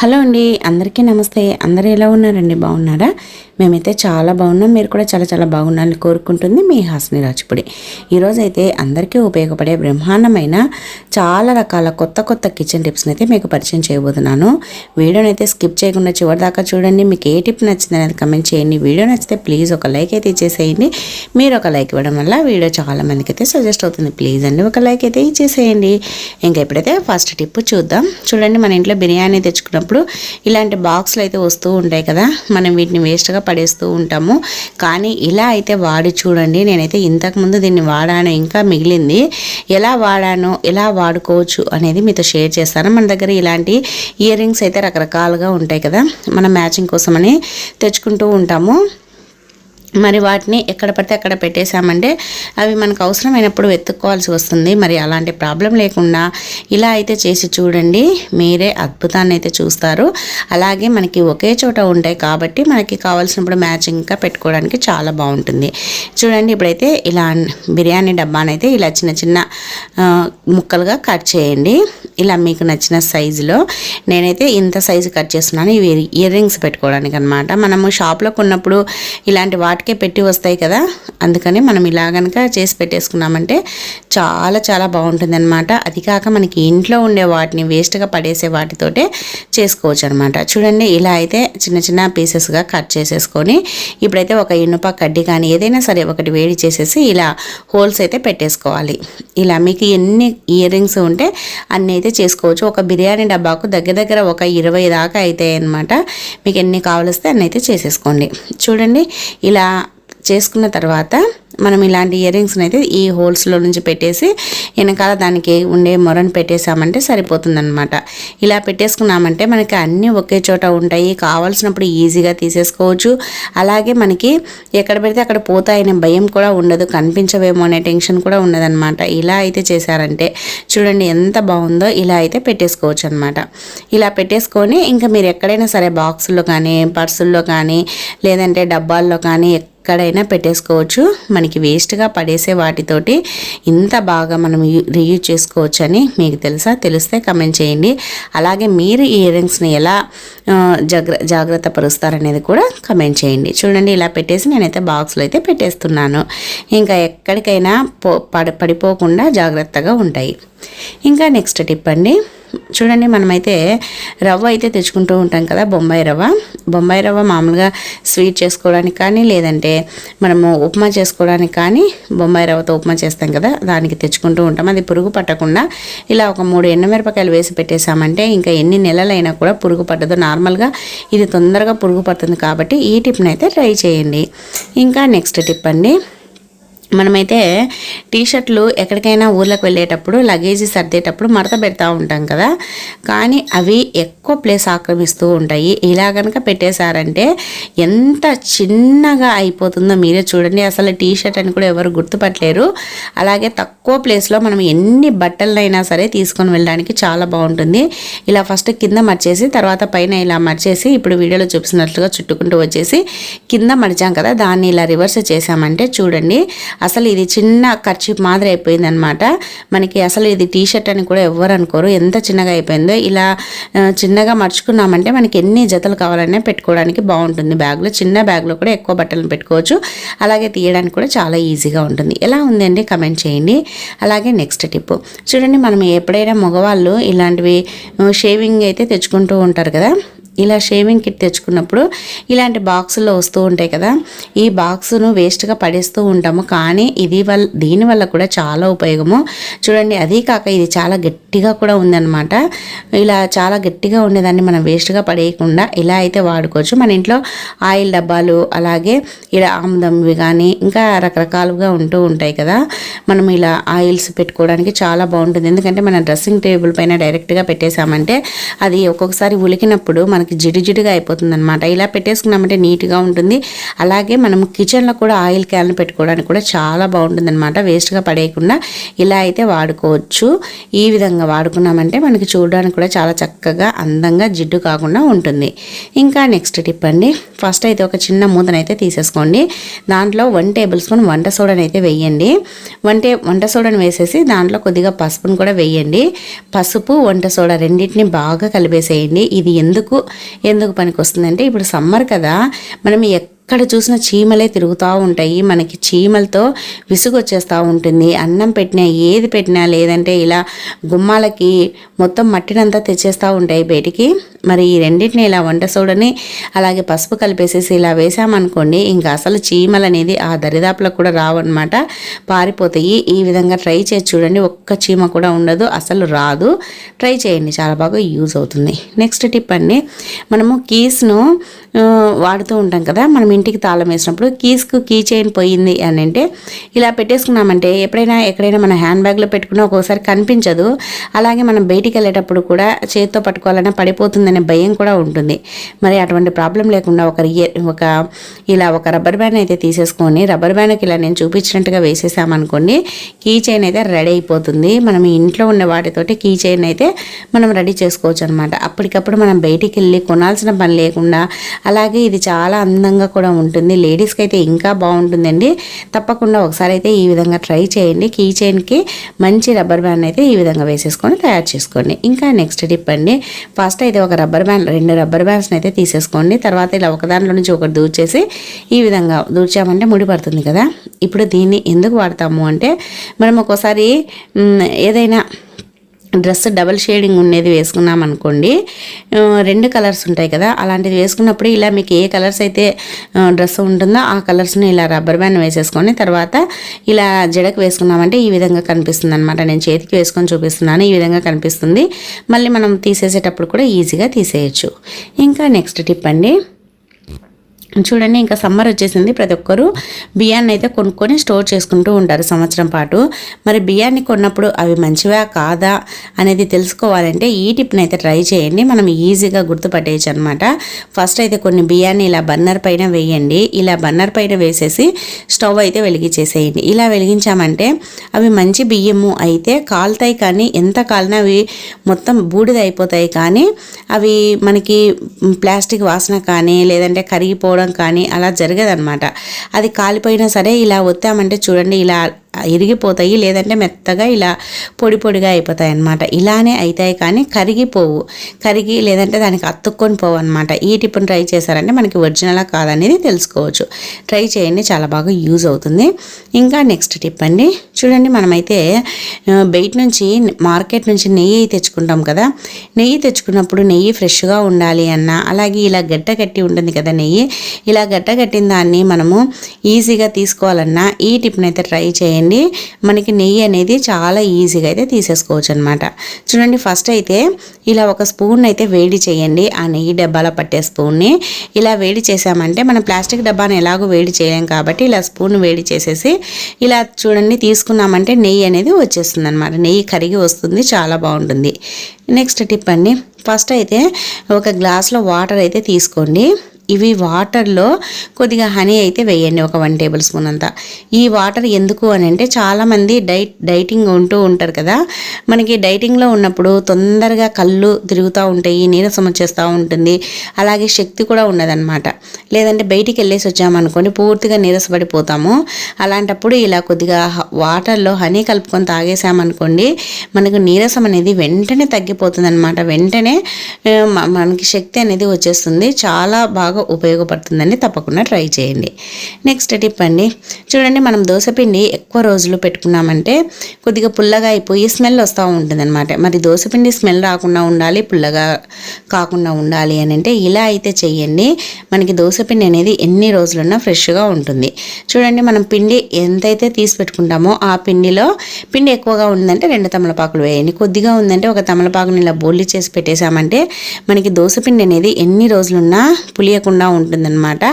Hello అండి, అందరికీ నమస్తే. అందరూ ఎలా ఉన్నారండి? బాగున్నారా? మేమైతే చాలా బాగున్నాం. మీరు కూడా చాలా చాలా బాగున్నారని కోరుకుంటుంది మీ హాస్ని రాజపుడి. ఈరోజు అయితే అందరికీ ఉపయోగపడే బ్రహ్మాండమైన చాలా రకాల కొత్త కొత్త కిచెన్ టిప్స్ని అయితే మీకు పరిచయం చేయబోతున్నాను. వీడియోని అయితే స్కిప్ చేయకుండా చివరి దాకా చూడండి. మీకు ఏ టిప్ నచ్చింది అనేది కమెంట్ చేయండి. వీడియో నచ్చితే ప్లీజ్ ఒక లైక్ అయితే ఇచ్చేసేయండి. మీరు ఒక లైక్ ఇవ్వడం వల్ల వీడియో చాలా మందికి అయితే సజెస్ట్ అవుతుంది. ప్లీజ్ అండి ఒక లైక్ అయితే ఇచ్చేసేయండి. ఇంకా ఎప్పుడైతే ఫస్ట్ టిప్ చూద్దాం. చూడండి, మన ఇంట్లో బిర్యానీ తెచ్చుకున్నప్పుడు ఇలాంటి బాక్స్లు అయితే వస్తూ ఉంటాయి కదా, మనం వీటిని వేస్ట్గా పడేస్తూ ఉంటాము. కానీ ఇలా అయితే వాడి చూడండి. నేనైతే ఇంతకుముందు దీన్ని వాడాను, ఇంకా మిగిలింది. ఎలా వాడానో ఎలా వాడుకోవచ్చు అనేది మీతో షేర్ చేస్తాను. మన దగ్గర ఇలాంటి ఇయర్ రింగ్స్ అయితే రకరకాలుగా ఉంటాయి కదా, మనం మ్యాచింగ్ కోసమని తెచ్చుకుంటూ ఉంటాము. మరి వాటిని ఎక్కడ పడితే అక్కడ పెట్టేశామంటే అవి మనకు అవసరమైనప్పుడు వెతుక్కోవాల్సి వస్తుంది. మరి అలాంటి ప్రాబ్లం లేకుండా ఇలా అయితే చేసి చూడండి, మీరే అద్భుతాన్ని అయితే చూస్తారు. అలాగే మనకి ఒకే చోట ఉంటాయి కాబట్టి మనకి కావాల్సినప్పుడు మ్యాచింగ్గా పెట్టుకోవడానికి చాలా బాగుంటుంది. చూడండి, ఇప్పుడైతే ఇలా బిర్యానీ డబ్బానైతే ఇలా చిన్న చిన్న ముక్కలుగా కట్ చేయండి. ఇలా మీకు నచ్చిన సైజులో. నేనైతే ఇంత సైజు కట్ చేస్తున్నాను. ఇవి ఇయర్ రింగ్స్ పెట్టుకోవడానికి అనమాట. మనము షాప్లో కొన్నప్పుడు ఇలాంటి వాటికే పెట్టి వస్తాయి కదా, అందుకని మనం ఇలా కనుక చేసి పెట్టేసుకున్నామంటే చాలా చాలా బాగుంటుంది అనమాట. అది కాక మనకి ఇంట్లో ఉండే వాటిని వేస్ట్గా పడేసే వాటితోటే చేసుకోవచ్చు అనమాట. చూడండి, ఇలా అయితే చిన్న చిన్న పీసెస్గా కట్ చేసేసుకొని ఇప్పుడైతే ఒక ఇనుప కడ్డీ కానీ ఏదైనా సరే ఒకటి వేడి చేసేసి ఇలా హోల్స్ అయితే పెట్టేసుకోవాలి. ఇలా మీకు ఎన్ని ఇయర్ రింగ్స్ ఉంటే అన్నీ అయితే చేసుకోవచ్చు. ఒక బిర్యానీ డబ్బాకు దగ్గర దగ్గర ఒక 20 దాకా అవుతాయి అనమాట. మీకు ఎన్ని కావలిస్తే అన్నీ అయితే చేసేసుకోండి. చూడండి, ఇలా చేసుకున్న తర్వాత మనం ఇలాంటి ఇయర్ రింగ్స్ని అయితే ఈ హోల్స్లో నుంచి పెట్టేసి వెనకాల దానికి ఉండే మొరను పెట్టేసామంటే సరిపోతుందన్నమాట. ఇలా పెట్టేసుకున్నామంటే మనకి అన్నీ ఒకే చోట ఉంటాయి, కావాల్సినప్పుడు ఈజీగా తీసేసుకోవచ్చు. అలాగే మనకి ఎక్కడ పెడితే అక్కడ పోతాయనే భయం కూడా ఉండదు, కనిపించవేమో అనే టెన్షన్ కూడా ఉండదన్నమాట. ఇలా అయితే చేశారంటే చూడండి ఎంత బాగుందో. ఇలా అయితే పెట్టేసుకోవచ్చు అనమాట. ఇలా పెట్టేసుకొని ఇంకా మీరు ఎక్కడైనా సరే బాక్సుల్లో కానీ పర్సుల్లో కానీ లేదంటే డబ్బాల్లో కానీ ఎక్కడైనా పెట్టేసుకోవచ్చు. మనకి వేస్ట్గా పడేసే వాటితోటి ఇంత బాగా మనం రీయూజ్ చేసుకోవచ్చు అని మీకు తెలిస్తే కమెంట్ చేయండి. అలాగే మీరు ఈ ఇయర్ రింగ్స్ని ఎలా జాగ్రత్త పరుస్తారనేది కూడా కమెంట్ చేయండి. చూడండి, ఇలా పెట్టేసి నేనైతే బాక్స్లో అయితే పెట్టేస్తున్నాను. ఇంకా ఎక్కడికైనా పడిపోకుండా జాగ్రత్తగా ఉంటాయి. ఇంకా నెక్స్ట్ టిప్ అండి. చూడండి, మనమైతే రవ్వ అయితే తెచ్చుకుంటూ ఉంటాం కదా, బొంబాయి రవ్వ మామూలుగా స్వీట్ చేసుకోవడానికి కానీ లేదంటే మనము ఉప్మా చేసుకోవడానికి కానీ బొంబాయి రవ్వతో ఉప్మా చేస్తాం కదా, దానికి తెచ్చుకుంటూ ఉంటాం. అది పురుగు పట్టకుండా ఇలా ఒక 3 ఎండుమిరపకాయలు వేసి పెట్టేసామంటే ఇంకా ఎన్ని నెలలైనా కూడా పురుగు పట్టదు. నార్మల్గా ఇది తొందరగా పురుగు పడుతుంది కాబట్టి ఈ టిప్ని అయితే ట్రై చేయండి. ఇంకా నెక్స్ట్ టిప్ అండి. మనమైతే టీషర్ట్లు ఎక్కడికైనా ఊర్లకు వెళ్ళేటప్పుడు లగేజీ సర్దేటప్పుడు మడత పెడతా ఉంటాం కదా, కానీ అవి ఎక్కువ ప్లేస్ ఆక్రమిస్తూ ఉంటాయి. ఇలా కనుక పెట్టేశారంటే ఎంత చిన్నగా అయిపోతుందో మీరే చూడండి. అసలు టీషర్ట్ అని కూడా ఎవరు గుర్తుపట్టలేరు. అలాగే తక్కువ ప్లేస్లో మనం ఎన్ని బట్టలైనా సరే తీసుకొని వెళ్ళడానికి చాలా బాగుంటుంది. ఇలా ఫస్ట్ కింద మర్చేసి తర్వాత పైన ఇలా మర్చేసి ఇప్పుడు వీడియోలో చూపిస్తున్నట్లుగా చుట్టుకుంటూ వచ్చేసి కింద మడిచాం కదా, దాన్ని ఇలా రివర్స్ చేసామంటే చూడండి అసలు ఇది చిన్న కర్చీప్ మాదిరి అయిపోయింది అనమాట. మనకి అసలు ఇది టీషర్ట్ అని కూడా ఎవ్వరు అనుకోరు, ఎంత చిన్నగా అయిపోయిందో. ఇలా చిన్నగా మర్చుకున్నామంటే మనకి ఎన్ని జతలు కావాలన్నా పెట్టుకోవడానికి బాగుంటుంది. బ్యాగ్లో చిన్న బ్యాగ్లో కూడా ఎక్కువ బట్టలను పెట్టుకోవచ్చు. అలాగే తీయడానికి కూడా చాలా ఈజీగా ఉంటుంది. ఎలా ఉందండి కమెంట్ చేయండి. అలాగే నెక్స్ట్ టిప్ చూడండి, మనం ఎప్పుడైనా మగవాళ్ళు ఇలాంటివి షేవింగ్ అయితే తెచ్చుకుంటూ ఉంటారు కదా, ఇలా షేవింగ్ కిట్ తెచ్చుకున్నప్పుడు ఇలాంటి బాక్సుల్లో వస్తూ ఉంటాయి కదా, ఈ బాక్సును వేస్ట్గా పడేస్తూ ఉంటాము. కానీ దీనివల్ల కూడా చాలా ఉపయోగము. చూడండి, అదీ కాక ఇది చాలా గట్టిగా కూడా ఉందన్నమాట. ఇలా చాలా గట్టిగా ఉండేదాన్ని మనం వేస్ట్గా పడేయకుండా ఇలా అయితే వాడుకోవచ్చు. మన ఇంట్లో ఆయిల్ డబ్బాలు అలాగే ఇలా ఆముదంవి కానీ ఇంకా రకరకాలుగా ఉంటూ ఉంటాయి కదా, మనం ఇలా ఆయిల్స్ పెట్టుకోవడానికి చాలా బాగుంటుంది. ఎందుకంటే మన డ్రెస్సింగ్ టేబుల్ పైన డైరెక్ట్గా పెట్టేసామంటే అది ఒక్కొక్కసారి ఉలికినప్పుడు మనకి మనకి జిడ్డుగా అయిపోతుంది అనమాట. ఇలా పెట్టేసుకున్నామంటే నీట్గా ఉంటుంది. అలాగే మనం కిచెన్లో కూడా ఆయిల్ క్యాన్ పెట్టుకోవడానికి కూడా చాలా బాగుంటుంది అనమాట. వేస్ట్గా పడేయకుండా ఇలా అయితే వాడుకోవచ్చు. ఈ విధంగా వాడుకున్నామంటే మనకి చూడడానికి కూడా చాలా చక్కగా అందంగా జిడ్డు కాకుండా ఉంటుంది. ఇంకా నెక్స్ట్ టిప్ అండి, ఫస్ట్ అయితే ఒక చిన్న మూతనైతే తీసేసుకోండి. దాంట్లో 1 టేబుల్ స్పూన్ వంట సోడాని అయితే వేయండి. వంట సోడాని వేసేసి దాంట్లో కొద్దిగా పసుపును కూడా వేయండి. పసుపు వంట సోడా రెండింటిని బాగా కలిపేసేయండి. ఇది ఎందుకు పనికి వస్తుందంటే ఇప్పుడు సమ్మర్ కదా, మనం ఎక్కడ చూసిన చీమలే తిరుగుతూ ఉంటాయి. మనకి చీమలతో విసుగు వచ్చేస్తూ ఉంటుంది. అన్నం పెట్టినా ఏది పెట్టినా లేదంటే ఇలా గుమ్మాలకి మొత్తం మట్టినంతా తెచ్చేస్తూ ఉంటాయి బయటికి. మరి ఈ రెండింటిని ఇలా వంట సోడాని అలాగే పసుపు కలిపేసేసి ఇలా వేసామనుకోండి, ఇంకా అసలు చీమలు అనేది ఆ దరిదాపులకు కూడా రావన్నమాట, పారిపోతాయి. ఈ విధంగా ట్రై చేసి చూడండి, ఒక్క చీమ కూడా ఉండదు, అసలు రాదు. ట్రై చేయండి, చాలా బాగా యూజ్ అవుతుంది. నెక్స్ట్ టిప్ అండి, మనము కీస్ను వాడుతూ ఉంటాం కదా, మనం ఇంటికి తాళం వేసినప్పుడు కీస్కు కీ చైన్ పోయింది అని అంటే ఇలా పెట్టేసుకున్నామంటే ఎక్కడైనా మన హ్యాండ్ బ్యాగ్లో పెట్టుకున్నా ఒక్కోసారి కనిపించదు. అలాగే మనం బయటికి వెళ్ళేటప్పుడు కూడా చేతితో పట్టుకోవాలన్నా పడిపోతుందనే భయం కూడా ఉంటుంది. మరి అటువంటి ప్రాబ్లం లేకుండా ఒక రబ్బర్ బ్యాండ్ అయితే తీసేసుకొని రబ్బర్ బ్యాండ్కి ఇలా నేను చూపించినట్టుగా వేసేసామనుకోండి, కీ చైన్ అయితే రెడీ అయిపోతుంది. మనం ఇంట్లో ఉన్న వాటితోటి కీ చైన్ అయితే మనం రెడీ చేసుకోవచ్చు అనమాట. అప్పటికప్పుడు మనం బయటికి వెళ్ళి కొనాల్సిన పని లేకుండా. అలాగే ఇది చాలా అందంగా కూడా ఉంటుంది. లేడీస్కి అయితే ఇంకా బాగుంటుందండి. తప్పకుండా ఒకసారి అయితే ఈ విధంగా ట్రై చేయండి. కీ చైన్కి మంచి రబ్బర్ బ్యాండ్ అయితే ఈ విధంగా వేసేసుకొని తయారు చేసుకోండి. ఇంకా నెక్స్ట్ టిప్ అండి, ఫస్ట్ అయితే ఒక రబ్బర్ బ్యాండ్ 2 రబ్బర్ బ్యాండ్స్ని అయితే తీసేసుకోండి. తర్వాత ఇలా ఒక దాంట్లో నుంచి ఒకటి దూర్చేసి ఈ విధంగా దూర్చామంటే ముడి పడుతుంది కదా. ఇప్పుడు దీన్ని ఎందుకు వాడతాము అంటే, మనం ఒక్కోసారి ఏదైనా డ్రెస్ డబల్ షేడింగ్ ఉండేది వేసుకున్నాం అనుకోండి, 2 కలర్స్ ఉంటాయి కదా, అలాంటిది వేసుకున్నప్పుడు ఇలా మీకు ఏ కలర్స్ అయితే డ్రెస్ ఉంటుందో ఆ కలర్స్ని ఇలా రబ్బర్ బ్యాండ్ వేసేసుకొని తర్వాత ఇలా జడకు వేసుకున్నామంటే ఈ విధంగా కనిపిస్తుంది అనమాట. నేను చేతికి వేసుకొని చూపిస్తున్నాను, ఈ విధంగా కనిపిస్తుంది. మళ్ళీ మనం తీసేసేటప్పుడు కూడా ఈజీగా తీసేయచ్చు. ఇంకా నెక్స్ట్ టిప్ అండి, చూడండి, ఇంకా సమ్మర్ వచ్చేసింది. ప్రతి ఒక్కరూ బియ్యాన్ని అయితే కొనుక్కొని స్టోర్ చేసుకుంటూ ఉంటారు సంవత్సరం పాటు. మరి బియ్యాన్ని కొన్నప్పుడు అవి మంచివా కాదా అనేది తెలుసుకోవాలంటే ఈ టిప్ని అయితే ట్రై చేయండి. మనం ఈజీగా గుర్తుపట్టేయచ్చు అనమాట. ఫస్ట్ అయితే కొన్ని బియ్యాన్ని ఇలా బర్నర్ పైన వేయండి. ఇలా బర్నర్ పైన వేసేసి స్టవ్ అయితే వెలిగించేసేయండి. ఇలా వెలిగించామంటే అవి మంచి బియ్యము అయితే కాలుతాయి, కానీ ఎంత కాలినా అవి మొత్తం బూడిద అయిపోతాయి. కానీ అవి మనకి ప్లాస్టిక్ వాసన కానీ లేదంటే కరిగిపోవడం కానీ అలా జరగదన్నమాట. అది కాలిపోయినా సరే ఇలా ఒత్తామంటే చూడండి ఇలా ఇరిగిపోతాయి, లేదంటే మెత్తగా ఇలా పొడిగా అయిపోతాయి అన్నమాట. ఇలానే అవుతాయి కానీ కరిగి లేదంటే దానికి అతుక్కొని పోవు అనమాట. ఈ టిప్ని ట్రై చేశారంటే మనకి ఒరిజినలా కాదనేది తెలుసుకోవచ్చు. ట్రై చేయండి, చాలా బాగా యూజ్ అవుతుంది. ఇంకా నెక్స్ట్ టిప్ అండి, చూడండి, మనమైతే బయట నుంచి మార్కెట్ నుంచి నెయ్యి తెచ్చుకుంటాం కదా. నెయ్యి తెచ్చుకున్నప్పుడు నెయ్యి ఫ్రెష్గా ఉండాలి అన్నా, అలాగే ఇలా గడ్డగట్టి ఉంటుంది కదా నెయ్యి, ఇలా గడ్డగట్టిన దాన్ని మనము ఈజీగా తీసుకోవాలన్నా ఈ టిప్ని అయితే ట్రై చేయండి. మనకి నెయ్యి అనేది చాలా ఈజీగా అయితే తీసేసుకోవచ్చు అనమాట. చూడండి, ఫస్ట్ అయితే ఇలా ఒక స్పూన్ అయితే వేడి చేయండి. ఆ నెయ్యి డబ్బాలో పట్టే స్పూన్ని ఇలా వేడి చేసామంటే మనం ప్లాస్టిక్ డబ్బాని ఎలాగో వేడి చేయలేం కాబట్టి ఇలా స్పూన్ వేడి చేసేసి ఇలా చూడండి తీసుకున్నామంటే నెయ్యి అనేది వచ్చేస్తుంది అనమాట. నెయ్యి కరిగి వస్తుంది, చాలా బాగుంటుంది. నెక్స్ట్ టిప్ అండి, ఫస్ట్ అయితే ఒక గ్లాస్లో వాటర్ అయితే తీసుకోండి. ఇవి వాటర్లో కొద్దిగా హనీ అయితే వేయండి, ఒక 1 టేబుల్ స్పూన్ అంతా. ఈ వాటర్ ఎందుకు అని అంటే చాలామంది డైటింగ్ ఉంటూ ఉంటారు కదా. మనకి డైటింగ్లో ఉన్నప్పుడు తొందరగా కళ్ళు తిరుగుతూ ఉంటాయి, నీరసం వచ్చేస్తూ ఉంటుంది, అలాగే శక్తి కూడా ఉండదన్నమాట. లేదంటే బయటికి వెళ్ళేసి వచ్చామనుకోండి పూర్తిగా నీరసపడిపోతాము. అలాంటప్పుడు ఇలా కొద్దిగా వాటర్లో హనీ కలుపుకొని తాగేసామనుకోండి మనకు నీరసం అనేది వెంటనే తగ్గిపోతుంది అనమాట. వెంటనే మనకి శక్తి అనేది వచ్చేస్తుంది. చాలా బాగా ఉపయోగపడుతుందని తప్పకుండా ట్రై చేయండి. నెక్స్ట్ టిప్ అండి, చూడండి మనం దోసపిండి ఎక్కువ రోజులు పెట్టుకున్నామంటే కొద్దిగా పుల్లగా అయిపోయి స్మెల్ వస్తూ ఉంటుంది అనమాట. మరి దోసపిండి స్మెల్ రాకుండా ఉండాలి, పుల్లగా కాకుండా ఉండాలి అని అంటే ఇలా అయితే చెయ్యండి. మనకి దోసపిండి అనేది ఎన్ని రోజులున్నా ఫ్రెష్గా ఉంటుంది. చూడండి మనం పిండి ఎంతైతే తీసి పెట్టుకుంటామో ఆ పిండిలో పిండి ఎక్కువగా ఉందంటే 2 తమలపాకులు వేయండి. కొద్దిగా ఉందంటే ఒక తమలపాకుని ఇలా బోల్లి చేసి పెట్టేసామంటే మనకి దోసపిండి అనేది ఎన్ని రోజులున్నా పులియకుండా ఉంటుందన్నమాట.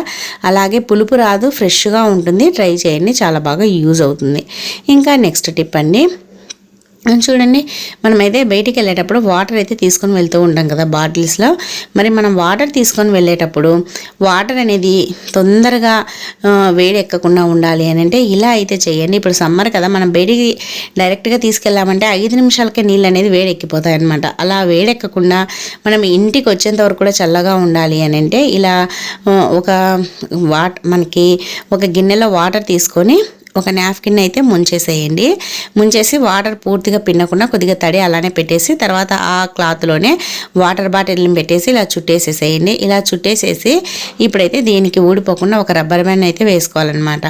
అలాగే పులుపు రాదు, ఫ్రెష్గా ఉంటుంది. ట్రై చేయండి, చాలా బాగా యూజ్ అవుతుంది. ఇంకా నెక్స్ట్ టిప్ అండి, చూడండి, మనమైతే బయటికి వెళ్ళేటప్పుడు వాటర్ అయితే తీసుకొని వెళ్తూ ఉంటాం కదా బాటిల్స్లో. మరి మనం వాటర్ తీసుకొని వెళ్ళేటప్పుడు వాటర్ అనేది తొందరగా వేడి ఎక్కకుండా ఉండాలి అని అంటే ఇలా అయితే చేయండి. ఇప్పుడు సమ్మర్ కదా, మనం బయటికి డైరెక్ట్గా తీసుకెళ్ళామంటే 5 నిమిషాలకే నీళ్ళు అనేది వేడెక్కిపోతాయి అనమాట. అలా వేడెక్కకుండా మనం ఇంటికి వచ్చేంత వరకు కూడా చల్లగా ఉండాలి అని అంటే ఇలా మనకి ఒక గిన్నెలో వాటర్ తీసుకొని ఒక నాప్కిన్ అయితే ముంచేసేయండి. ముంచేసి వాటర్ పూర్తిగా పిండకుండా కొద్దిగా తడి అలానే పెట్టేసి తర్వాత ఆ క్లాత్లోనే వాటర్ బాటిల్ని పెట్టేసి ఇలా చుట్టేసేసేయండి. ఇలా చుట్టేసేసి ఇప్పుడైతే దీనికి ఊడిపోకుండా ఒక రబ్బర్ బ్యాండ్ అయితే వేసుకోవాలన్నమాట.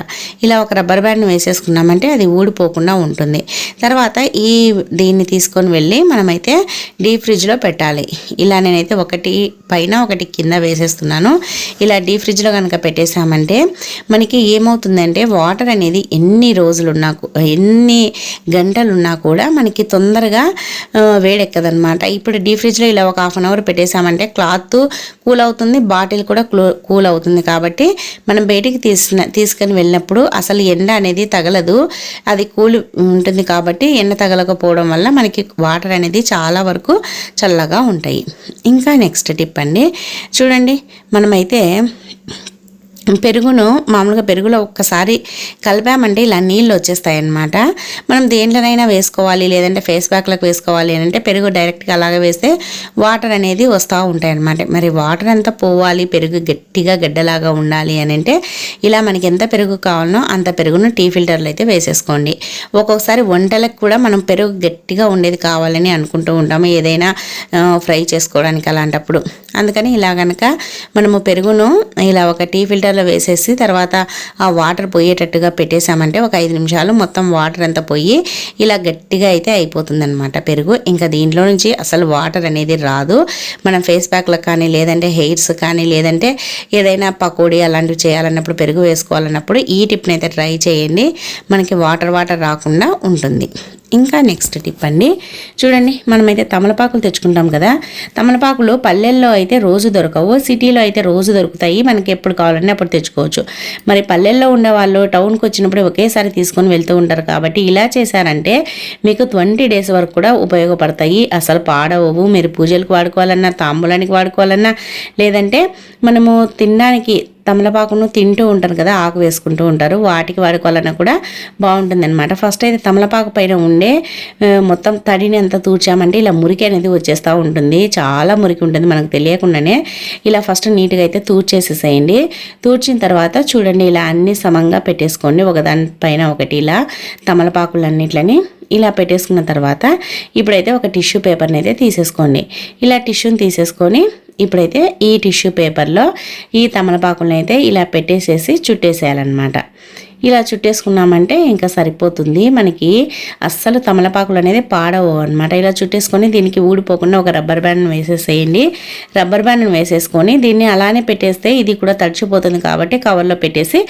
ఇలా ఒక రబ్బర్ బ్యాండ్ వేసేసుకున్నామంటే అది ఊడిపోకుండా ఉంటుంది. తర్వాత దీన్ని తీసుకొని వెళ్ళి మనమైతే డీప్ ఫ్రిడ్జ్లో పెట్టాలి. ఇలా నేనైతే ఒకటి పైన ఒకటి కింద వేసేస్తున్నాను. ఇలా డీప్ ఫ్రిడ్జ్లో కనుక పెట్టేసామంటే మనకి ఏమవుతుందంటే వాటర్ అనేది ఎన్ని గంటలున్నా కూడా మనకి తొందరగా వేడెక్కదనమాట. ఇప్పుడు డీప్ ఫ్రిడ్జ్లో ఇలా ఒక 1/2 అవర్ పెట్టేసామంటే క్లాత్ కూల్ అవుతుంది, బాటిల్ కూడా కూల్ అవుతుంది. కాబట్టి మనం బయటికి తీసుకొని వెళ్ళినప్పుడు అసలు ఎండ అనేది తగలదు, అది కూల్ ఉంటుంది. కాబట్టి ఎండ తగలకపోవడం వల్ల మనకి వాటర్ అనేది చాలా వరకు చల్లగా ఉంటాయి. ఇంకా నెక్స్ట్ టిప్ అండి, చూడండి, మనమైతే మామూలుగా పెరుగులో ఒక్కసారి కలిపామంటే ఇలా నీళ్ళు వచ్చేస్తాయి అన్నమాట. మనం దేంట్లోనైనా వేసుకోవాలి, లేదంటే ఫేస్ ప్యాక్లకు వేసుకోవాలి అని అంటే పెరుగు డైరెక్ట్గా అలాగే వేస్తే వాటర్ అనేది వస్తూ ఉంటాయి అన్నమాట. మరి వాటర్ అంతా పోవాలి, పెరుగు గట్టిగా గడ్డలాగా ఉండాలి అని అంటే ఇలా మనకి ఎంత పెరుగు కావాలనో అంత పెరుగును టీ ఫిల్టర్లో అయితే వేసేసుకోండి. ఒక్కొక్కసారి వంటలకు కూడా మనం పెరుగు గట్టిగా ఉండేది కావాలని అనుకుంటూ ఉంటాము, ఏదైనా ఫ్రై చేసుకోవడానికి అలాంటప్పుడు. అందుకని ఇలా కనుక మనము పెరుగును ఇలా ఒక టీ ఫిల్టర్లో వేసేసి తర్వాత ఆ వాటర్ పోయేటట్టుగా పెట్టేసామంటే ఒక 5 నిమిషాలు మొత్తం వాటర్ అంతా పోయి ఇలా గట్టిగా అయితే అయిపోతుందన్నమాట పెరుగు. ఇంకా దీంట్లో నుంచి అసలు వాటర్ అనేది రాదు. మనం ఫేస్ ప్యాక్లకు కానీ, లేదంటే హెయిర్స్ కానీ, లేదంటే ఏదైనా పకోడీ అలాంటివి చేయాలన్నప్పుడు, పెరుగు వేసుకోవాలన్నప్పుడు ఈ టిప్ని అయితే ట్రై చేయండి. మనకి వాటర్ రాకుండా ఉంటుంది. ఇంకా నెక్స్ట్ టిప్ అండి, చూడండి, మనమైతే తమలపాకులు తెచ్చుకుంటాం కదా. తమలపాకులు పల్లెల్లో అయితే రోజు దొరకవు, సిటీలో అయితే రోజు దొరుకుతాయి. మనకి ఎప్పుడు కావాలంటే అప్పుడు తెచ్చుకోవచ్చు. మరి పల్లెల్లో ఉండే వాళ్ళు టౌన్కి వచ్చినప్పుడు ఒకేసారి తీసుకొని వెళ్తూ ఉంటారు. కాబట్టి ఇలా చేశారంటే మీకు 20 డేస్ వరకు కూడా ఉపయోగపడతాయి. అసలు పాడవవు. మీరు పూజలకు వాడుకోవాలన్నా, తాంబూలానికి వాడుకోవాలన్నా, లేదంటే మనము తినడానికి తమలపాకును తింటూ ఉంటారు కదా, ఆకు వేసుకుంటూ ఉంటారు, వాటికి వాడుకోవాలన్నా కూడా బాగుంటుంది అనమాట. ఫస్ట్ అయితే తమలపాకు పైన ఉండే మొత్తం తడిని అంతా తూర్చామంటే ఇలా మురికి అనేది వచ్చేస్తూ ఉంటుంది. చాలా మురికి ఉంటుంది మనకు తెలియకుండానే. ఇలా ఫస్ట్ నీట్గా అయితే తూర్చేసేసేయండి. తూర్చిన తర్వాత చూడండి, ఇలా అన్ని సమంగా పెట్టేసుకోండి, ఒకదానిపైన ఒకటి ఇలా తమలపాకులన్నిట్లని ఇలా పెట్టేసుకున్న తర్వాత ఇప్పుడైతే ఒక టిష్యూ పేపర్ని అయితే తీసేసుకోండి. ఇలా టిష్యూని తీసేసుకొని ఇప్పుడైతే ఈ టిష్యూ పేపర్లో ఈ తమలపాకులను అయితే ఇలా పెట్టేసేసి చుట్టేసేయాలన్నమాట. ఇలా చుట్టేసుకున్నామంటే ఇంకా సరిపోతుంది. మనకి అస్సలు తమలపాకులు అనేది పాడవు అనమాట. ఇలా చుట్టేసుకొని దీనికి ఊడిపోకుండా ఒక రబ్బర్ బ్యాండ్ వేసేసేయండి. రబ్బర్ బ్యాండ్ని వేసేసుకొని దీన్ని అలానే పెట్టేస్తే ఇది కూడా తడిచిపోతుంది. కాబట్టి కవర్లో పెట్టేసి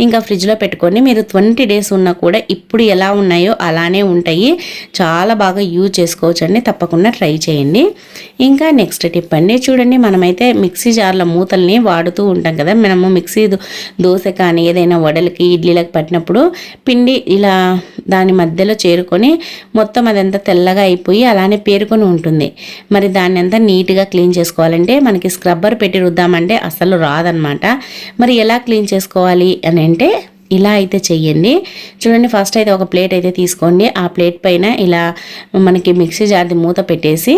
ఇంకా ఫ్రిడ్జ్లో పెట్టుకొని మీరు 20 డేస్ ఉన్నా కూడా ఇప్పుడు ఎలా ఉన్నాయో అలానే ఉంటాయి. చాలా బాగా యూజ్ చేసుకోవచ్చు అండి. తప్పకుండా ట్రై చేయండి. ఇంకా నెక్స్ట్ టిప్ అండి, చూడండి, మనమైతే మిక్సీ జార్ల మూతల్ని వాడుతూ ఉంటాం కదా. మనము మిక్సీ దోశ కానీ ఏదైనా వడలకి, ఇడ్లీలకు పట్టినప్పుడు పిండి ఇలా దాని మధ్యలో చేరుకొని మొత్తం అదంతా తెల్లగా అయిపోయి అలానే పేరుకొని ఉంటుంది. మరి దాన్ని అంతా నీట్గా క్లీన్ చేసుకోవాలంటే మనకి స్క్రబ్బర్ పెట్టి రుద్దామంటే అసలు రాదనమాట. మరి ఎలా క్లీన్ చేసుకోవాలి అని అంటే ఇలా అయితే చెయ్యండి. చూడండి, ఫస్ట్ అయితే ఒక ప్లేట్ అయితే తీసుకోండి. ఆ ప్లేట్ పైన ఇలా మనకి మిక్సీ జార్ది మూత పెట్టేసి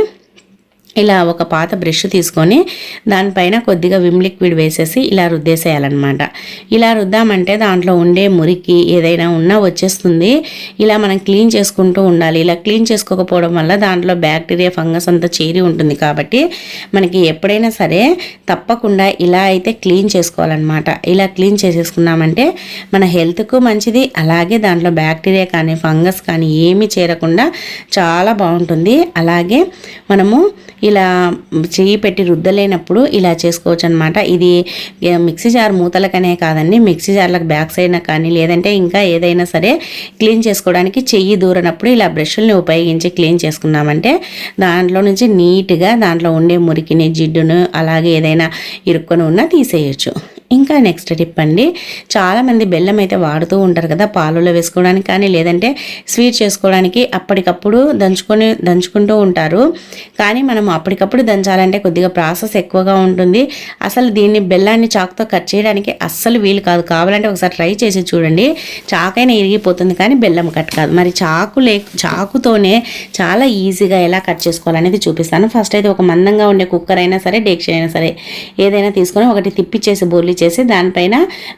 ఇలా ఒక పాత బ్రష్ తీసుకొని దానిపైన కొద్దిగా విమ్ లిక్విడ్ వేసేసి ఇలా రుద్దేసేయాలన్నమాట. ఇలా రుద్దామంటే దాంట్లో ఉండే మురికి ఏదైనా ఉన్నా వచ్చేస్తుంది. ఇలా మనం క్లీన్ చేసుకుంటూ ఉండాలి. ఇలా క్లీన్ చేసుకోకపోవడం వల్ల దాంట్లో బ్యాక్టీరియా, ఫంగస్ అంతా చేరి ఉంటుంది. కాబట్టి మనకి ఎప్పుడైనా సరే తప్పకుండా ఇలా అయితే క్లీన్ చేసుకోవాలన్నమాట. ఇలా క్లీన్ చేసేసుకున్నామంటే మన హెల్త్కు మంచిది. అలాగే దాంట్లో బ్యాక్టీరియా కానీ, ఫంగస్ కానీ ఏమీ చేరకుండా చాలా బాగుంటుంది. అలాగే మనము ఇలా చెయ్యి పెట్టి రుద్దలేనప్పుడు ఇలా చేసుకోవచ్చు అనమాట. ఇది మిక్సీ జార్ మూతలకనే కాదండి, మిక్సీ జార్లకు బ్యాక్ సైడ్ కానీ, లేదంటే ఇంకా ఏదైనా సరే క్లీన్ చేసుకోవడానికి చెయ్యి దూరనప్పుడు ఇలా బ్రష్ని ఉపయోగించి క్లీన్ చేసుకున్నామంటే దాంట్లో నుంచి నీట్గా దాంట్లో ఉండే మురికిని, జిడ్డును, అలాగే ఏదైనా ఇరుక్కొని ఉన్నా తీసేయచ్చు. ఇంకా నెక్స్ట్ టిప్ అండి, చాలామంది బెల్లం అయితే వాడుతూ ఉంటారు కదా పాలలో వేసుకోవడానికి కానీ లేదంటే స్వీట్ చేసుకోవడానికి అప్పటికప్పుడు దంచుకుంటూ ఉంటారు. కానీ మనం అప్పటికప్పుడు దంచాలంటే కొద్దిగా ప్రాసెస్ ఎక్కువగా ఉంటుంది. అసలు దీన్ని బెల్లాన్ని చాకుతో కట్ చేయడానికి అస్సలు వీలు కాదు. కావాలంటే ఒకసారి ట్రై చేసి చూడండి, చాకైనా ఇరిగిపోతుంది కానీ బెల్లం కట్ కాదు. మరి చాకుతోనే చాలా ఈజీగా ఎలా కట్ చేసుకోవాలనేది చూపిస్తాను. ఫస్ట్ అయితే ఒక మందంగా ఉండే కుక్కర్ అయినా సరే డేక్ష అయినా సరే ఏదైనా తీసుకొని ఒకటి తిప్పిచ్చేసి బోర్లీ చేసి దానిపైన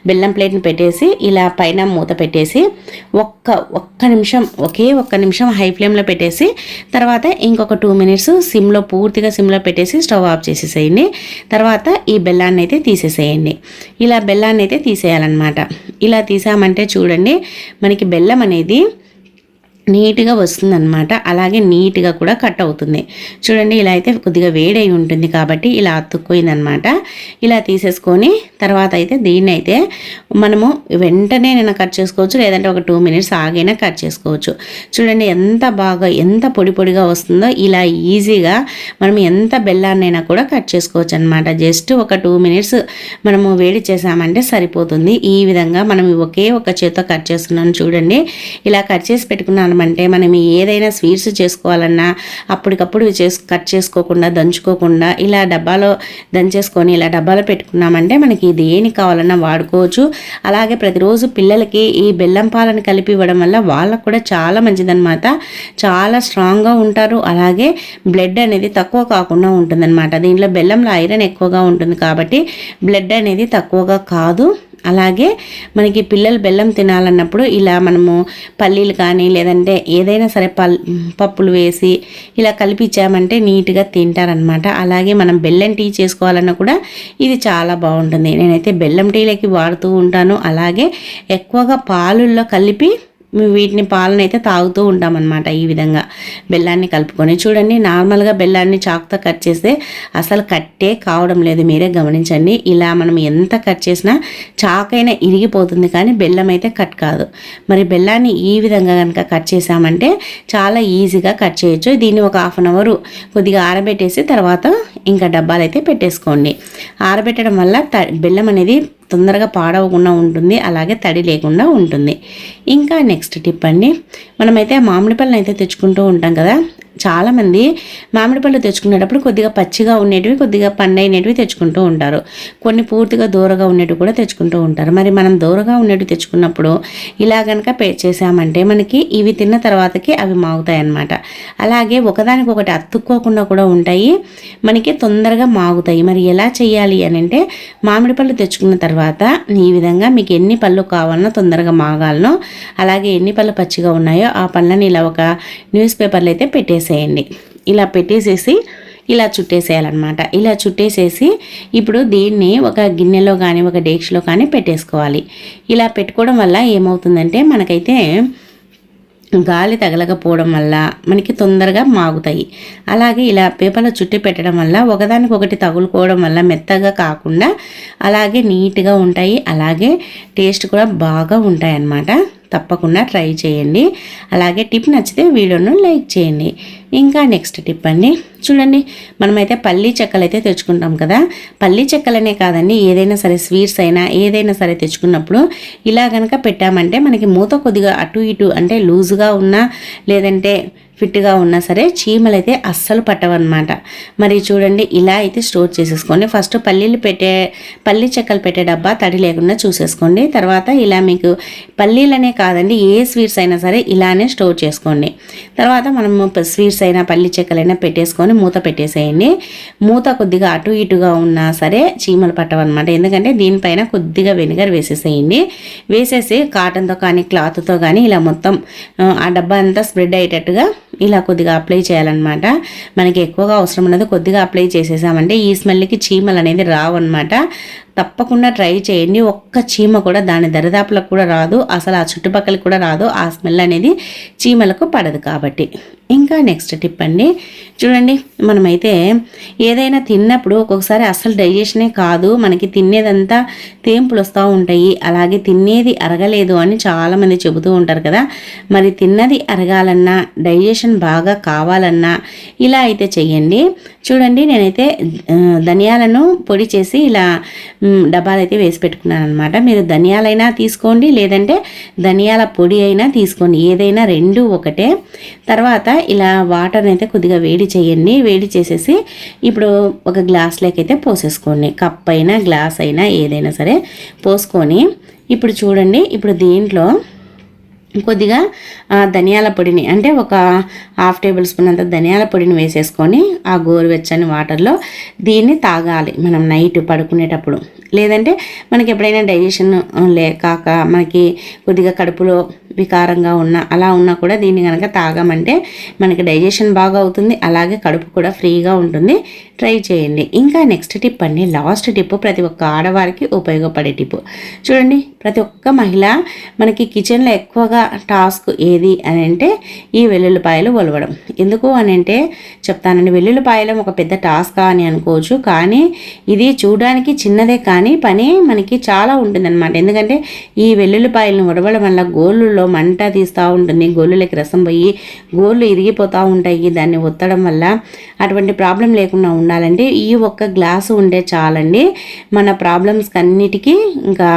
బెల్లం ప్లేట్ని పెట్టేసి ఇలా పైన మూత పెట్టేసి ఒక్క నిమిషం హై ఫ్లేమ్లో పెట్టేసి తర్వాత ఇంకొక 2 మినిట్స్ పూర్తిగా సిమ్లో పెట్టేసి స్టవ్ ఆఫ్ చేసేసేయండి. తర్వాత ఈ బెల్లాన్ని అయితే తీసేసేయండి. ఇలా బెల్లాన్ని అయితే తీసేయాలన్నమాట. ఇలా తీసామంటే చూడండి మనకి బెల్లం అనేది నీట్గా వస్తుందన్నమాట. అలాగే నీట్గా కూడా కట్ అవుతుంది. చూడండి ఇలా అయితే కొద్దిగా వేడై ఉంటుంది కాబట్టి ఇలా అతుక్కోయిందనమాట. ఇలా తీసేసుకొని తర్వాత అయితే దీన్ని అయితే మనము వెంటనే నేను కట్ చేసుకోవచ్చు, లేదంటే ఒక 2 మినిట్స్ ఆగైనా కట్ చేసుకోవచ్చు. చూడండి ఎంత పొడి పొడిగా వస్తుందో. ఇలా ఈజీగా మనం ఎంత బెల్లాన్నైనా కూడా కట్ చేసుకోవచ్చు అనమాట. జస్ట్ ఒక 2 మినిట్స్ మనము వేడి చేసామంటే సరిపోతుంది. ఈ విధంగా మనం ఒకే ఒక చేత్తో కట్ చేస్తున్నాను చూడండి. ఇలా కట్ చేసి పెట్టుకున్నాను అంటే మనం ఏదైనా స్వీట్స్ చేసుకోవాలన్నా అప్పటికప్పుడు కట్ చేసుకోకుండా దంచుకోకుండా ఇలా డబ్బాలో దంచేసుకొని ఇలా డబ్బాలో పెట్టుకున్నామంటే మనకి దేనికి కావాలన్నా వాడుకోవచ్చు. అలాగే ప్రతిరోజు పిల్లలకి ఈ బెల్లం పాలను కలిపి ఇవ్వడం వల్ల వాళ్ళకు కూడా చాలా మంచిదన్నమాట. చాలా స్ట్రాంగ్గా ఉంటారు. అలాగే బ్లడ్ అనేది తక్కువ కాకుండా ఉంటుందన్నమాట. దీంట్లో బెల్లంలో ఐరన్ ఎక్కువగా ఉంటుంది కాబట్టి బ్లడ్ అనేది తక్కువగా కాదు. అలాగే మనకి పిల్లలు బెల్లం తినాలన్నప్పుడు ఇలా మనము పల్లీలు కానీ లేదంటే ఏదైనా సరే పప్పులు వేసి ఇలా కలిపిచ్చామంటే నీట్గా తింటారనమాట. అలాగే మనం బెల్లం టీ చేసుకోవాలన్నా కూడా ఇది చాలా బాగుంటుంది. నేనైతే బెల్లం టీలకి వాడుతూ ఉంటాను. అలాగే ఎక్కువగా పాలుల్లో కలిపి వీటిని పాలనైతే తాగుతూ ఉంటామన్నమాట. ఈ విధంగా బెల్లాన్ని కలుపుకొని చూడండి. నార్మల్గా బెల్లాన్ని చాకుతో కట్ చేస్తే అసలు కట్టే కావడం లేదు, మీరే గమనించండి. ఇలా మనం ఎంత కట్ చేసినా చాకైనా ఇరిగిపోతుంది కానీ బెల్లం అయితే కట్ కాదు. మరి బెల్లాన్ని ఈ విధంగా కనుక కట్ చేసామంటే చాలా ఈజీగా కట్ చేయొచ్చు. దీన్ని ఒక 1/2 అవర్ కొద్దిగా ఆరబెట్టేసి తర్వాత ఇంకా డబ్బాలు అయితే పెట్టేసుకోండి. ఆరబెట్టడం వల్ల బెల్లం అనేది తొందరగా పాడవకుండా ఉంటుంది. అలాగే తడి లేకుండా ఉంటుంది. ఇంకా నెక్స్ట్ టిప్ అండి, మనమైతే మామిడి పళ్ళని అయితే తెచ్చుకుంటూ ఉంటాం కదా. చాలామంది మామిడి పళ్ళు తెచ్చుకునేటప్పుడు కొద్దిగా పచ్చిగా ఉండేటివి కొద్దిగా పండైనటివి తెచ్చుకుంటూ ఉంటారు. కొన్ని పూర్తిగా దూరగా ఉండేటివి కూడా తెచ్చుకుంటూ ఉంటారు. మరి మనం దూరగా ఉండేటివి తెచ్చుకున్నప్పుడు ఇలా కనుక చేసామంటే మనకి ఇవి తిన్న తర్వాతకి అవి మాగుతాయి అన్నమాట. అలాగే ఒకదానికొకటి అతుక్కోకుండా కూడా ఉంటాయి, మనకి తొందరగా మాగుతాయి. మరి ఎలా చేయాలి అని అంటే మామిడి పళ్ళు తెచ్చుకున్న తర్వాత ఈ విధంగా మీకు ఎన్ని పళ్ళు కావాలనో తొందరగా మాగాలనో అలాగే ఎన్ని పళ్ళు పచ్చిగా ఉన్నాయో ఆ పళ్ళని ఇలా ఒక న్యూస్ పేపర్లో అయితే పెట్టేసేయండి. ఇలా పెట్టేసేసి ఇలా చుట్టేసేయాలన్నమాట. ఇలా చుట్టేసేసి ఇప్పుడు దీన్ని ఒక గిన్నెలో కానీ ఒక డేక్షలో కానీ పెట్టేసుకోవాలి. ఇలా పెట్టుకోవడం వల్ల ఏమవుతుందంటే మనకైతే గాలి తగలకపోవడం వల్ల మనకి తొందరగా మాగుతాయి. అలాగే ఇలా పేపర్లో చుట్టి పెట్టడం వల్ల ఒకదానికొకటి తగులుకోవడం వల్ల మెత్తగా కాకుండా అలాగే నీట్గా ఉంటాయి. అలాగే టేస్ట్ కూడా బాగా ఉంటాయి అన్నమాట. తప్పకుండా ట్రై చేయండి. అలాగే టిప్ నచ్చితే వీడియోను లైక్ చేయండి. ఇంకా నెక్స్ట్ టిప్ అండి, చూడండి మనమైతే పల్లీ చెక్కలు అయితే తెచ్చుకుంటాం కదా. పల్లీ చెక్కలనే కాదండి, ఏదైనా సరే స్వీట్స్ అయినా ఏదైనా సరే తెచ్చుకున్నప్పుడు ఇలా కనుక పెట్టామంటే మనకి మూత కొద్దిగా అటు ఇటు అంటే లూజుగా ఉన్నా లేదంటే ఫిట్గా ఉన్నా సరే చీమలు అయితే అస్సలు పట్టవన్నమాట. మరి చూడండి ఇలా అయితే స్టోర్ చేసేసుకోండి. ఫస్ట్ పల్లీ చెక్కలు పెట్టే డబ్బా తడి లేకుండా చూసేసుకోండి. తర్వాత ఇలా మీకు పల్లీలనే కాదండి ఏ స్వీట్స్ అయినా సరే ఇలానే స్టోర్ చేసుకోండి. తర్వాత మనము స్వీట్స్ అయినా పల్లీ చెక్కలైనా పెట్టేసుకొని మూత పెట్టేసేయండి. మూత కొద్దిగా అటు ఇటుగా ఉన్నా సరే చీమలు పట్టవన్నమాట. ఎందుకంటే దీనిపైన కొద్దిగా వెనిగర్ వేసేసేయండి. వేసేసి కాటన్తో కానీ క్లాత్తో కానీ ఇలా మొత్తం ఆ డబ్బా అంతా స్ప్రెడ్ అయ్యేటట్టుగా ఇలా కొద్దిగా అప్లై చేయాలన్నమాట. మనకి ఎక్కువగా అవసరం ఉన్నది కొద్దిగా అప్లై చేసేసామంటే ఈ స్మెల్కి చీమలు అనేది రావన్నమాట. తప్పకుండా ట్రై చేయండి. ఒక్క చీమ కూడా దాని దరిదాపులకు కూడా రాదు, అసలు ఆ చుట్టుపక్కల కూడా రాదు. ఆ స్మెల్ అనేది చీమలకు పడదు కాబట్టి. ఇంకా నెక్స్ట్ టిప్ అండి, చూడండి, మనమైతే ఏదైనా తిన్నప్పుడు ఒక్కొక్కసారి అస్సలు డైజెషనే కాదు, మనకి తినేదంతా తేంపులు వస్తూ ఉంటాయి, అలాగే తినేది అరగలేదు అని చాలామంది చెబుతూ ఉంటారు కదా. మరి తిన్నది అరగాలన్నా, డైజెషన్ బాగా కావాలన్నా ఇలా అయితే చెయ్యండి. చూడండి, నేనైతే ధనియాలను పొడి చేసి ఇలా డబ్బాలైతే వేసి పెట్టుకున్నాను అనమాట. మీరు ధనియాలైనా తీసుకోండి, లేదంటే ధనియాల పొడి అయినా తీసుకోండి, ఏదైనా రెండు ఒకటే. తర్వాత ఇలా వాటర్ని అయితే కొద్దిగా వేడి చేయండి. వేడి చేసేసి ఇప్పుడు ఒక గ్లాస్లోకి అయితే పోసేసుకోండి. కప్ అయినా గ్లాస్ అయినా ఏదైనా సరే పోసుకొని ఇప్పుడు చూడండి, ఇప్పుడు దీంట్లో కొద్దిగా ధనియాల పొడిని, అంటే ఒక 1/2 టేబుల్ స్పూన్ అంత ధనియాల పొడిని వేసేసుకొని ఆ గోరువెచ్చని వాటర్లో దీన్ని తాగాలి మనం నైట్ పడుకునేటప్పుడు. లేదంటే మనకి ఎప్పుడైనా డైజెషన్ లేకాక మనకి కొద్దిగా కడుపులో వికారంగా అలా ఉన్నా కూడా దీన్ని కనుక తాగామంటే మనకి డైజెషన్ బాగా అవుతుంది, అలాగే కడుపు కూడా ఫ్రీగా ఉంటుంది. ట్రై చేయండి. ఇంకా నెక్స్ట్ టిప్ అండి, లాస్ట్ టిప్, ప్రతి ఒక్క ఆడవారికి ఉపయోగపడే టిప్. చూడండి, ప్రతి ఒక్క మహిళ మనకి కిచెన్లో ఎక్కువగా టాస్క్ ఏది అని అంటే ఈ వెల్లుల్లిపాయలు ఒలవడం. ఎందుకు అని అంటే చెప్తానండి. వెల్లుల్లిపాయలు ఒక పెద్ద టాస్క్ అని అనుకోవచ్చు, కానీ ఇది చూడడానికి చిన్నదే కానీ పని మనకి చాలా ఉంటుందన్నమాట. ఎందుకంటే ఈ వెల్లుల్లిపాయలను ఒడవడం వల్ల గోళ్ళలో మంట తీస్తూ ఉంటుంది, గోళ్ళకి రసం పోయి గోళ్ళు ఇరిగిపోతూ ఉంటాయి. దాన్ని ఒత్తడం వల్ల అటువంటి ప్రాబ్లం లేకుండా ఉండాలంటే ఈ ఒక్క గ్లాసు ఉంటే చాలండి, మన ప్రాబ్లమ్స్కి అన్నిటికీ ఇంకా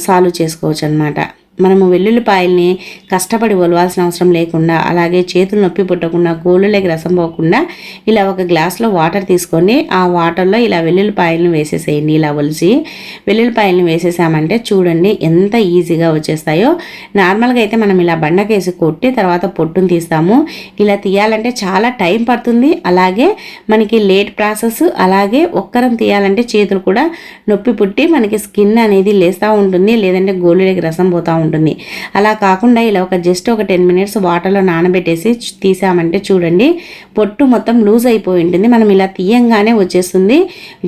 సాల్వ్ చేసుకోవచ్చు అనమాట. మనము వెల్లుల్లిపాయల్ని కష్టపడి ఒలవాల్సిన అవసరం లేకుండా, అలాగే చేతులు నొప్పి పుట్టకుండా, గోళ్ళకి రసం పోకుండా ఇలా ఒక గ్లాస్లో వాటర్ తీసుకొని ఆ వాటర్లో ఇలా వెల్లుల్లిపాయలను వేసేసేయండి. ఇలా ఒలిచి వెల్లుల్లిపాయలను వేసేసామంటే చూడండి ఎంత ఈజీగా వచ్చేస్తాయో. నార్మల్గా అయితే మనం ఇలా బండకేసి కొట్టి తర్వాత పొట్టును తీస్తాము, ఇలా తీయాలంటే చాలా టైం పడుతుంది, అలాగే మనకి లేట్ ప్రాసెస్. అలాగే ఒక్కరం తీయాలంటే చేతులు కూడా నొప్పి పుట్టి మనకి స్కిన్ అనేది లేస్తూ ఉంటుంది, లేదంటే గోళ్ళకి రసం పోతూ ఉంటుంది. అలా కాకుండా ఇలా ఒక 10 మినిట్స్ వాటర్లో నానబెట్టేసి తీసామంటే చూడండి పొట్టు మొత్తం లూజ్ అయిపోయి ఉంటుంది. మనం ఇలా తీయంగానే వచ్చేస్తుంది,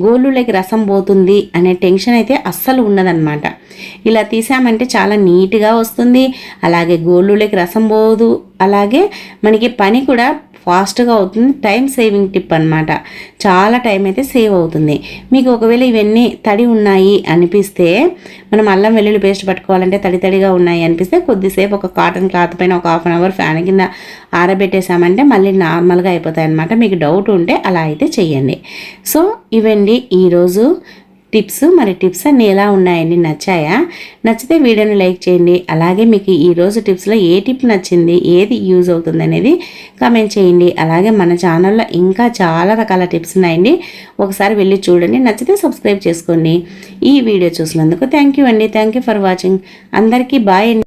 గోళ్ళకి రసం పోతుంది అనే టెన్షన్ అయితే అస్సలు ఉండదన్నమాట. ఇలా తీసామంటే చాలా నీట్గా వస్తుంది, అలాగే గోళ్ళకి రసం పోదు, అలాగే మనకి పని కూడా ఫాస్ట్గా అవుతుంది. టైం సేవింగ్ టిప్ అనమాట. చాలా టైం అయితే సేవ్ అవుతుంది. మీకు ఒకవేళ ఇవన్నీ తడి ఉన్నాయి అనిపిస్తే, మనం అల్లం వెల్లుల్లి పేస్ట్ పట్టుకోవాలంటే తడిగా ఉన్నాయి అనిపిస్తే కొద్దిసేపు ఒక కాటన్ క్లాత్ పైన ఒక 1/2 అవర్ ఫ్యాన్ కింద ఆరబెట్టేసామంటే మళ్ళీ నార్మల్గా అయిపోతాయి అనమాట. మీకు డౌట్ ఉంటే అలా అయితే చెయ్యండి. సో ఇవండి ఈరోజు టిప్స్. మరి టిప్స్ అన్నీ ఎలా ఉన్నాయండి, నచ్చాయా? నచ్చితే వీడియోని లైక్ చేయండి. అలాగే మీకు ఈరోజు టిప్స్లో ఏ టిప్ నచ్చింది, ఏది యూజ్ అవుతుంది అనేది కామెంట్ చేయండి. అలాగే మన ఛానల్లో ఇంకా చాలా రకాల టిప్స్ ఉన్నాయండి, ఒకసారి వెళ్ళి చూడండి. నచ్చితే సబ్స్క్రైబ్ చేసుకోండి. ఈ వీడియో చూసినందుకు థ్యాంక్ యూ అండి. Thank you for watching. అందరికీ బాయ్ అండి.